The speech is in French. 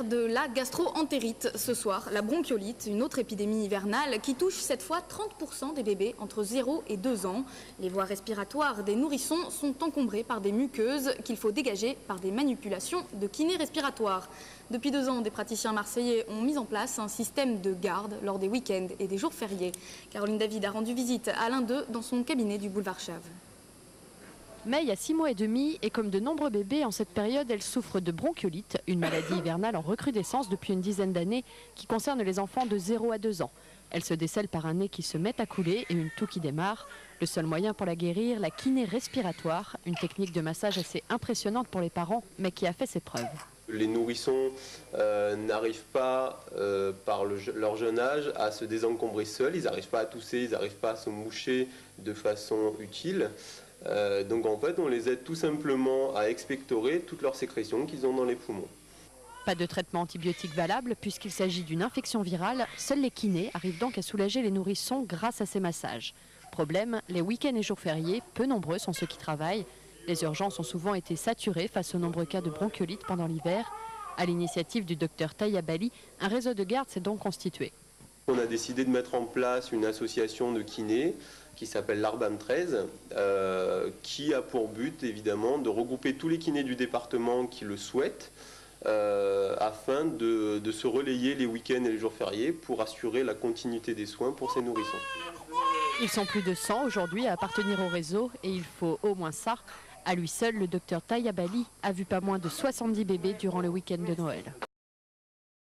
de la gastro-entérite ce soir, la bronchiolite, une autre épidémie hivernale qui touche cette fois 30% des bébés entre 0 et 2 ans. Les voies respiratoires des nourrissons sont encombrées par des muqueuses qu'il faut dégager par des manipulations de kiné respiratoire. Depuis 2 ans, des praticiens marseillais ont mis en place un système de garde lors des week-ends et des jours fériés. Caroline David a rendu visite à l'un d'eux dans son cabinet du boulevard Chave. May a 6 mois et demi et comme de nombreux bébés en cette période, elle souffre de bronchiolite, une maladie hivernale en recrudescence depuis une dizaine d'années qui concerne les enfants de 0 à 2 ans. Elle se décèle par un nez qui se met à couler et une toux qui démarre. Le seul moyen pour la guérir, la kiné respiratoire, une technique de massage assez impressionnante pour les parents mais qui a fait ses preuves. Les nourrissons n'arrivent pas, par leur jeune âge, à se désencombrer seuls. Ils n'arrivent pas à tousser, ils n'arrivent pas à se moucher de façon utile. Donc en fait, on les aide tout simplement à expectorer toutes leurs sécrétions qu'ils ont dans les poumons. Pas de traitement antibiotique valable puisqu'il s'agit d'une infection virale. Seuls les kinés arrivent donc à soulager les nourrissons grâce à ces massages. Problème, les week-ends et jours fériés, peu nombreux sont ceux qui travaillent. Les urgences ont souvent été saturées face aux nombreux cas de bronchiolite pendant l'hiver. À l'initiative du docteur Tayabali, un réseau de garde s'est donc constitué. On a décidé de mettre en place une association de kinés qui s'appelle l'Arbam 13, qui a pour but évidemment de regrouper tous les kinés du département qui le souhaitent, afin de se relayer les week-ends et les jours fériés pour assurer la continuité des soins pour ces nourrissons. Ils sont plus de 100 aujourd'hui à appartenir au réseau et il faut au moins ça. À lui seul, le docteur Tayabali a vu pas moins de 70 bébés durant le week-end de Noël.